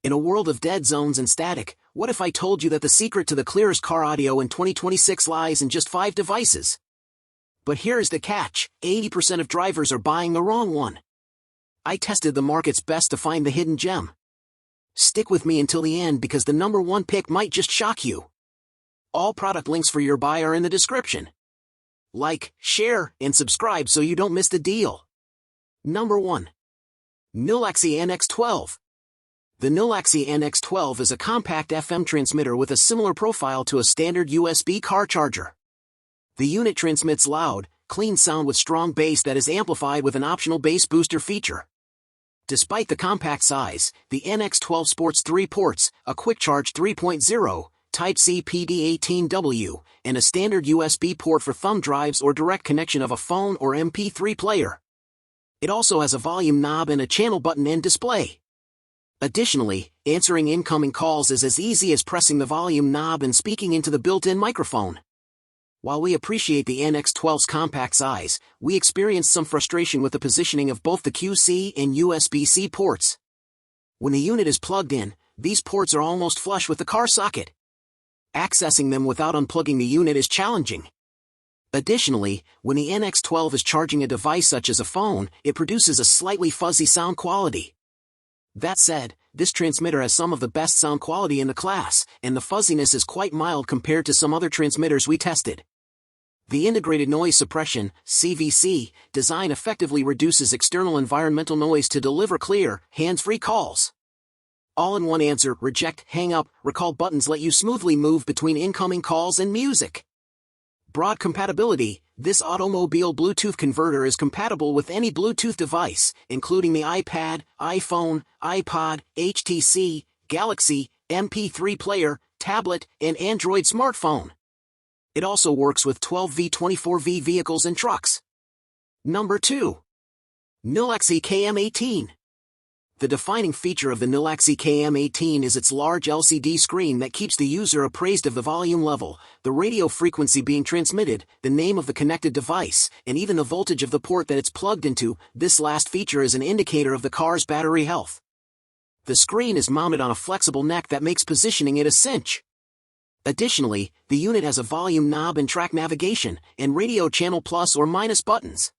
In a world of dead zones and static, what if I told you that the secret to the clearest car audio in 2026 lies in just 5 devices? But here's the catch, 80% of drivers are buying the wrong one. I tested the market's best to find the hidden gem. Stick with me until the end because the number 1 pick might just shock you. All product links for your buy are in the description. Like, share, and subscribe so you don't miss the deal. Number 1. Nulaxy NX12. The Nulaxy NX12 is a compact FM transmitter with a similar profile to a standard USB car charger. The unit transmits loud, clean sound with strong bass that is amplified with an optional bass booster feature. Despite the compact size, the NX12 sports 3 ports, a quick charge 3.0, Type-C PD18W, and a standard USB port for thumb drives or direct connection of a phone or MP3 player. It also has a volume knob and a channel button and display. Additionally, answering incoming calls is as easy as pressing the volume knob and speaking into the built-in microphone. While we appreciate the NX12's compact size, we experienced some frustration with the positioning of both the QC and USB-C ports. When the unit is plugged in, these ports are almost flush with the car socket. Accessing them without unplugging the unit is challenging. Additionally, when the NX12 is charging a device such as a phone, it produces a slightly fuzzy sound quality. That said, this transmitter has some of the best sound quality in the class, and the fuzziness is quite mild compared to some other transmitters we tested. The integrated noise suppression (CVC) design effectively reduces external environmental noise to deliver clear, hands-free calls. All-in-one answer, reject, hang up, recall buttons let you smoothly move between incoming calls and music. Broad compatibility. This automobile Bluetooth converter is compatible with any Bluetooth device, including the iPad, iPhone, iPod, HTC, Galaxy, MP3 player, tablet, and Android smartphone. It also works with 12V 24V vehicles and trucks. Number 2. Nulaxy KM18. The defining feature of the Nulaxy KM18 is its large LCD screen that keeps the user appraised of the volume level, the radio frequency being transmitted, the name of the connected device, and even the voltage of the port that it's plugged into. This last feature is an indicator of the car's battery health. The screen is mounted on a flexible neck that makes positioning it a cinch. Additionally, the unit has a volume knob and track navigation, and radio channel plus or minus buttons.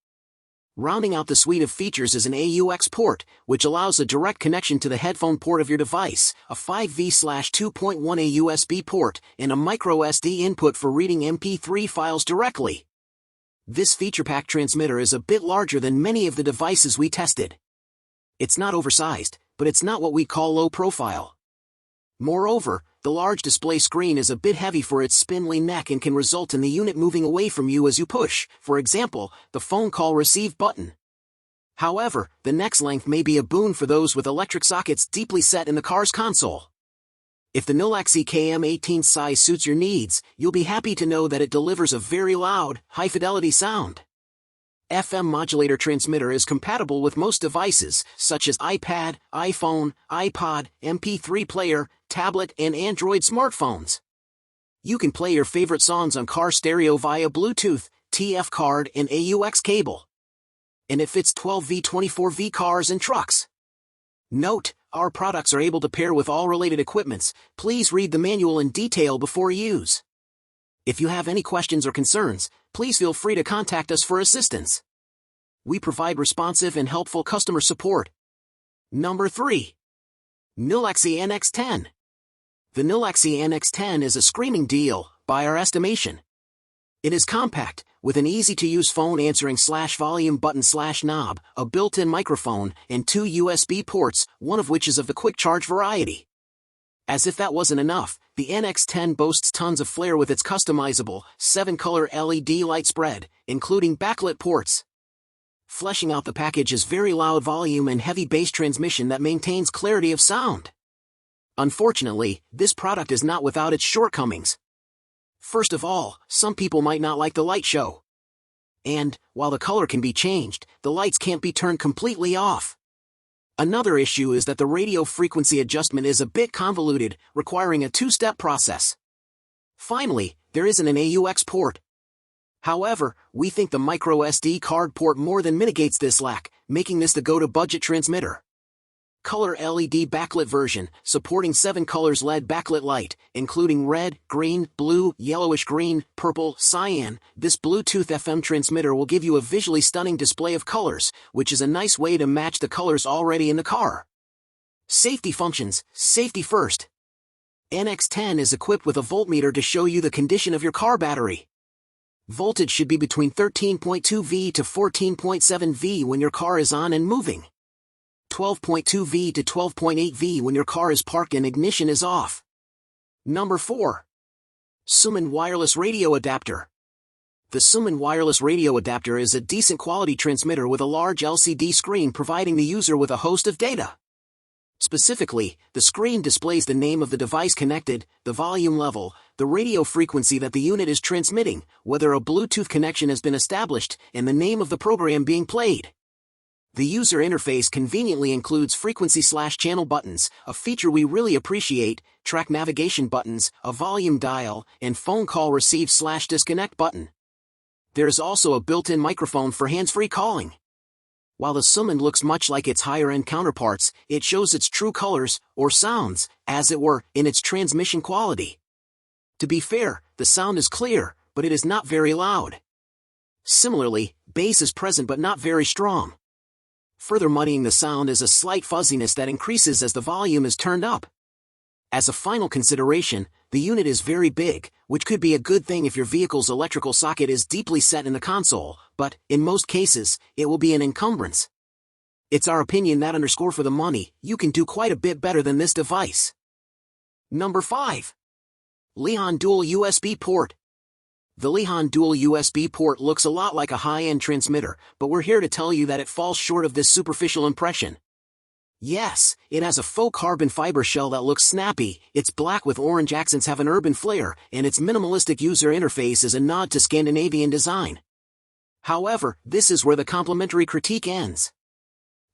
Rounding out the suite of features is an AUX port, which allows a direct connection to the headphone port of your device, a 5V/2.1A USB port, and a microSD input for reading MP3 files directly. This feature-packed transmitter is a bit larger than many of the devices we tested. It's not oversized, but it's not what we call low profile. Moreover, the large display screen is a bit heavy for its spindly neck and can result in the unit moving away from you as you push, for example, the phone call receive button. However, the neck's length may be a boon for those with electric sockets deeply set in the car's console. If the Nulaxy KM18 size suits your needs, you'll be happy to know that it delivers a very loud, high-fidelity sound. FM modulator transmitter is compatible with most devices, such as iPad, iPhone, iPod, MP3 player, tablet, and Android smartphones. You can play your favorite songs on car stereo via Bluetooth, TF card, and AUX cable. And it fits 12V 24V cars and trucks. Note, our products are able to pair with all related equipments. Please read the manual in detail before use. If you have any questions or concerns, please feel free to contact us for assistance. We provide responsive and helpful customer support. Number 3. Nulaxy NX10. The Nulaxy NX10 is a screaming deal, by our estimation. It is compact, with an easy-to-use phone answering /volume button/knob, a built-in microphone, and 2 USB ports, one of which is of the quick charge variety. As if that wasn't enough, the NX10 boasts tons of flair with its customizable, 7-color LED light spread, including backlit ports. Fleshing out the package is very loud volume and heavy bass transmission that maintains clarity of sound. Unfortunately, this product is not without its shortcomings. First of all, some people might not like the light show. And, while the color can be changed, the lights can't be turned completely off. Another issue is that the radio frequency adjustment is a bit convoluted, requiring a 2-step process. Finally, there isn't an AUX port. However, we think the microSD card port more than mitigates this lack, making this the go-to budget transmitter. Color LED backlit version, supporting 7 colors LED backlit light, including red, green, blue, yellowish green, purple, cyan. This Bluetooth FM transmitter will give you a visually stunning display of colors, which is a nice way to match the colors already in the car. Safety functions, safety first. NX10 is equipped with a voltmeter to show you the condition of your car battery. Voltage should be between 13.2 V to 14.7 V when your car is on and moving. 12.2 V to 12.8 V when your car is parked and ignition is off. Number 4. Sumind Wireless Radio Adapter. The Sumind Wireless Radio Adapter is a decent quality transmitter with a large LCD screen providing the user with a host of data. Specifically, the screen displays the name of the device connected, the volume level, the radio frequency that the unit is transmitting, whether a Bluetooth connection has been established, and the name of the program being played. The user interface conveniently includes frequency/channel buttons, a feature we really appreciate, track navigation buttons, a volume dial, and phone call receive/disconnect button. There is also a built-in microphone for hands-free calling. While the Sumind looks much like its higher-end counterparts, it shows its true colors, or sounds, as it were, in its transmission quality. To be fair, the sound is clear, but it is not very loud. Similarly, bass is present but not very strong. Further muddying the sound is a slight fuzziness that increases as the volume is turned up. As a final consideration, the unit is very big, which could be a good thing if your vehicle's electrical socket is deeply set in the console, but, in most cases, it will be an encumbrance. It's our opinion that for the money, you can do quite a bit better than this device. Number 5. LIHAN Dual USB Port. The LIHAN Dual USB port looks a lot like a high-end transmitter, but we're here to tell you that it falls short of this superficial impression. Yes, it has a faux carbon fiber shell that looks snappy, its black with orange accents have an urban flair, and its minimalistic user interface is a nod to Scandinavian design. However, this is where the complimentary critique ends.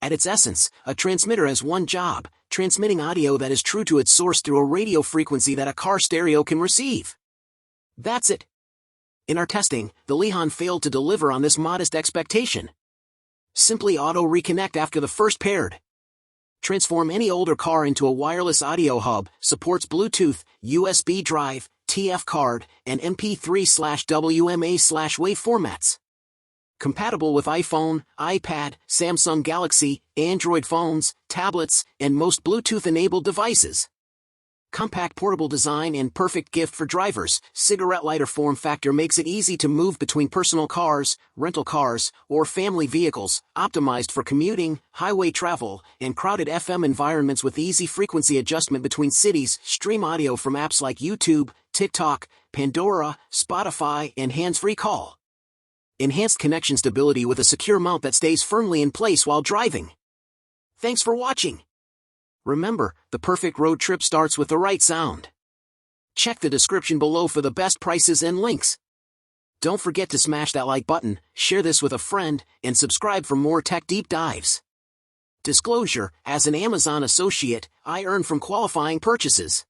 At its essence, a transmitter has one job: transmitting audio that is true to its source through a radio frequency that a car stereo can receive. That's it. In our testing, the LIHAN failed to deliver on this modest expectation. Simply auto-reconnect after the first paired. Transform any older car into a wireless audio hub, supports Bluetooth, USB drive, TF card, and MP3/WMA/WAV formats. Compatible with iPhone, iPad, Samsung Galaxy, Android phones, tablets, and most Bluetooth-enabled devices. Compact portable design and perfect gift for drivers, cigarette lighter form factor makes it easy to move between personal cars, rental cars, or family vehicles, optimized for commuting, highway travel, and crowded FM environments with easy frequency adjustment between cities. Stream audio from apps like YouTube, TikTok, Pandora, Spotify, and hands-free call. Enhanced connection stability with a secure mount that stays firmly in place while driving. Thanks for watching. Remember, the perfect road trip starts with the right sound. Check the description below for the best prices and links. Don't forget to smash that like button, share this with a friend, and subscribe for more tech deep dives. Disclosure: as an Amazon associate, I earn from qualifying purchases.